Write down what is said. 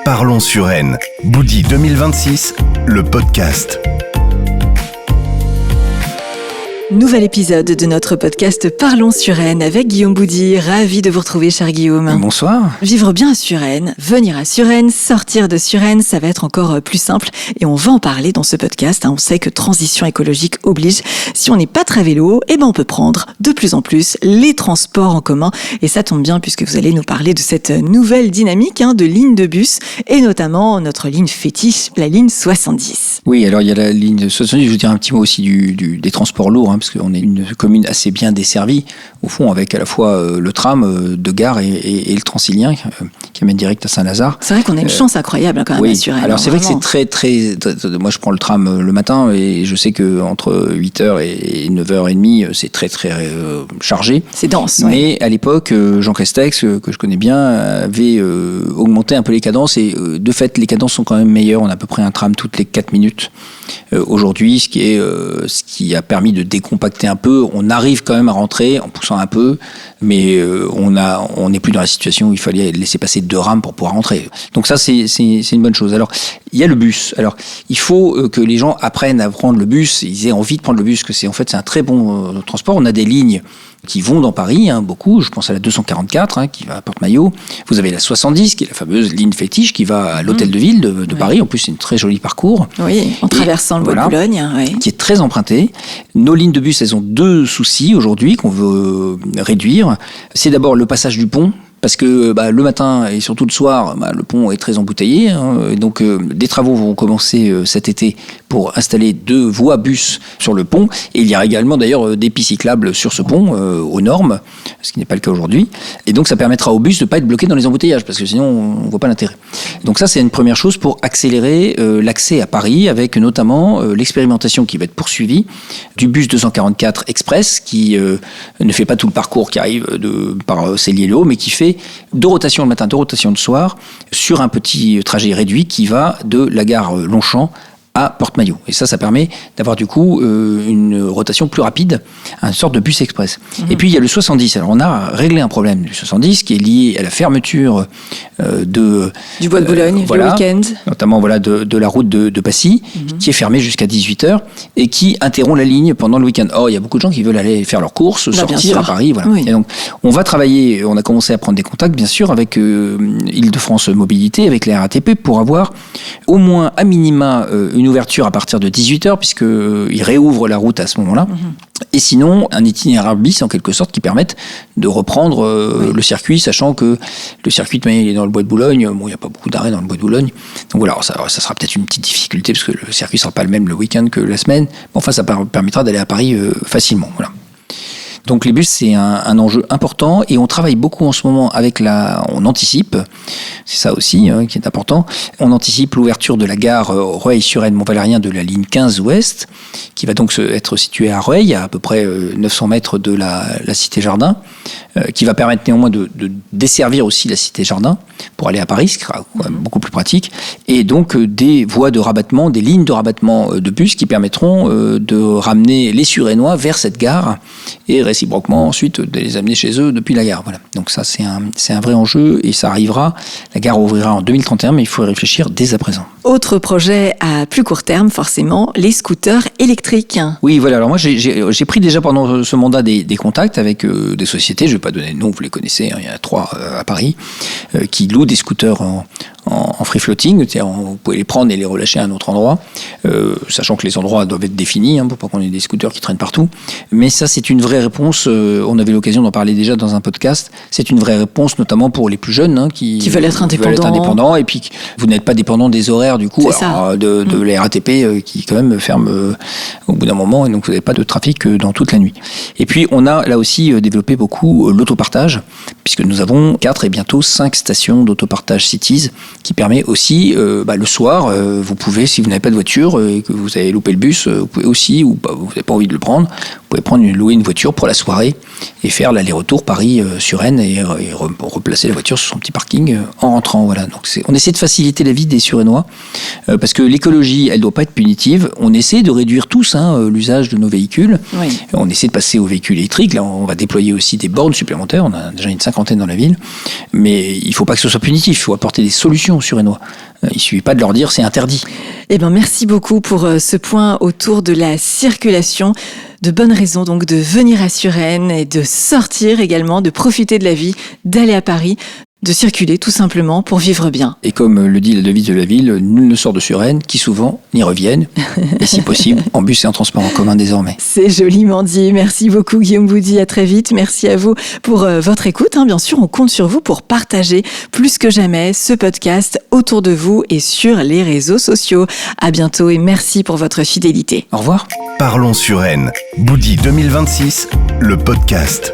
Parlons sur N. Boudi 2026, le podcast. Nouvel épisode de notre podcast Parlons sur N avec Guillaume Boudi. Ravi de vous retrouver, cher Guillaume. Bonsoir. Vivre bien à Suresnes, venir à Suresnes, sortir de Suresnes, ça va être encore plus simple et on va en parler dans ce podcast. On sait que transition écologique oblige. Si on n'est pas très vélo, on peut prendre de plus en plus les transports en commun. Et ça tombe bien puisque vous allez nous parler de cette nouvelle dynamique de lignes de bus et notamment notre ligne fétiche, la ligne 70. Oui, alors il y a la ligne 70, je vous dirai un petit mot aussi des transports lourds, parce qu'on est une commune assez bien desservie, au fond, avec à la fois le tram de gare et le Transilien qui amène direct à Saint-Lazare. C'est vrai qu'on a une chance incroyable quand même à Suresnes. Alors c'est vrai que c'est très... Moi je prends le tram le matin et je sais qu'entre 8h et 9h30, c'est très chargé. C'est dense. Mais à l'époque, Jean Castex, que je connais bien, avait augmenté un peu les cadences et de fait les cadences sont quand même meilleures. On a à peu près un tram toutes les 4 minutes aujourd'hui, ce qui a permis de décompacter un peu. On arrive quand même à rentrer en poussant un peu, mais on n'est plus dans la situation où il fallait laisser passer 2 rames pour pouvoir rentrer. Donc ça, c'est une bonne chose. Alors, il y a le bus. Alors, il faut que les gens apprennent à prendre le bus, ils aient envie de prendre le bus, que c'est un très bon transport. On a des lignes qui vont dans Paris, beaucoup. Je pense à la 244 qui va à Porte-Maillot. Vous avez la 70 qui est la fameuse ligne fétiche qui va à l'hôtel de ville de Paris. En plus, c'est un très joli parcours. Oui, en traversant le bois de Boulogne. Qui est très emprunté. Nos lignes de bus, elles ont 2 soucis aujourd'hui qu'on veut réduire. C'est d'abord le passage du pont. Parce que le matin et surtout le soir, le pont est très embouteillé. Donc des travaux vont commencer cet été pour installer 2 voies bus sur le pont. Et il y a également d'ailleurs des pistes cyclables sur ce pont aux normes, ce qui n'est pas le cas aujourd'hui. Et donc ça permettra aux bus de ne pas être bloqués dans les embouteillages, parce que sinon on ne voit pas l'intérêt. Donc ça c'est une première chose pour accélérer l'accès à Paris, avec notamment l'expérimentation qui va être poursuivie du bus 244 Express, qui ne fait pas tout le parcours qui arrive par Célier-le-Haut, mais qui fait 2 rotations le matin, 2 rotations le soir, sur un petit trajet réduit qui va de la gare Longchamp à Porte-Maillot. Et ça permet d'avoir du coup une rotation plus rapide, une sorte de bus express. Et puis il y a le 70. Alors on a réglé un problème du 70 qui est lié à la fermeture du bois de Boulogne, le week-end. Notamment de la route de Passy, qui est fermée jusqu'à 18h et qui interrompt la ligne pendant le week-end. Or, il y a beaucoup de gens qui veulent aller faire leurs courses, sortir à Paris. Voilà. Oui. Et donc, on va travailler, on a commencé à prendre des contacts, bien sûr, avec Île-de-France Mobilité, avec la RATP, pour avoir au moins, à minima, une ouverture à partir de 18h, puisqu'ils réouvrent la route à ce moment-là. Et sinon, un itinéraire bis, en quelque sorte, qui permette de reprendre le circuit, sachant que le circuit de Maillet est dans le bois de Boulogne. Il n'y a pas beaucoup d'arrêts dans le bois de Boulogne. Donc voilà, ça sera peut-être une petite difficulté, parce que le circuit ne sera pas le même le week-end que la semaine. Mais enfin, ça permettra d'aller à Paris facilement. Voilà. Donc les bus, c'est un enjeu important et on travaille beaucoup en ce moment on anticipe, c'est ça aussi qui est important, on anticipe l'ouverture de la gare Rueil-Suresnes-Mont-Valérien de la ligne 15 Ouest, qui va donc être située à Rueil, à peu près 900 mètres de la Cité Jardin, qui va permettre néanmoins de desservir aussi la Cité Jardin pour aller à Paris, ce qui sera quand même beaucoup plus pratique, et donc des voies de rabattement, des lignes de rabattement de bus qui permettront de ramener les Suresnois vers cette gare et réciproquement ensuite de les amener chez eux depuis la gare. Voilà. Donc ça c'est un vrai enjeu et ça arrivera. La gare ouvrira en 2031, mais il faut y réfléchir dès à présent. Autre projet à plus court terme, forcément, les scooters électriques. Oui, voilà. Alors moi j'ai pris déjà pendant ce mandat des contacts avec des sociétés, je ne vais pas donner de nom, vous les connaissez, il y en a 3 à Paris, qui louent des scooters en free floating, c'est-à-dire vous pouvez les prendre et les relâcher à un autre endroit, sachant que les endroits doivent être définis pour pas qu'on ait des scooters qui traînent partout. Mais ça, c'est une vraie réponse. On avait l'occasion d'en parler déjà dans un podcast. C'est une vraie réponse, notamment pour les plus jeunes qui veulent être indépendants. Et puis vous n'êtes pas dépendant des horaires du coup de la RATP qui quand même ferme au bout d'un moment, et donc vous n'avez pas de trafic dans toute la nuit. Et puis on a là aussi développé beaucoup l'autopartage, puisque nous avons 4 et bientôt 5 stations d'autopartage Cities, qui permet aussi, le soir, vous pouvez, si vous n'avez pas de voiture et que vous avez loupé le bus, vous pouvez aussi, ou vous n'avez pas envie de le prendre, vous pouvez louer une voiture pour la soirée et faire l'aller-retour Paris-Suresnes et replacer la voiture sur son petit parking en rentrant. Voilà. Donc on essaie de faciliter la vie des Suresnois parce que l'écologie, elle ne doit pas être punitive. On essaie de réduire tous l'usage de nos véhicules. Oui. On essaie de passer aux véhicules électriques. Là, on va déployer aussi des bornes supplémentaires. On a déjà une 50aine dans la ville. Mais il ne faut pas que ce soit punitif. Il faut apporter des solutions aux Suresnois. Il ne suffit pas de leur dire c'est interdit. Eh ben, merci beaucoup pour ce point autour de la circulation. De bonnes raisons donc de venir à Suresnes et de sortir également, de profiter de la vie, d'aller à Paris, de circuler tout simplement pour vivre bien. Et comme le dit la devise de la ville, nul ne sort de Suresnes, qui souvent n'y reviennent, et si possible, en bus et en transport en commun désormais. C'est joliment dit. Merci beaucoup Guillaume Boudy, à très vite. Merci à vous pour votre écoute. Bien sûr, on compte sur vous pour partager plus que jamais ce podcast autour de vous et sur les réseaux sociaux. À bientôt et merci pour votre fidélité. Au revoir. Parlons Suresnes, Boudy 2026, le podcast.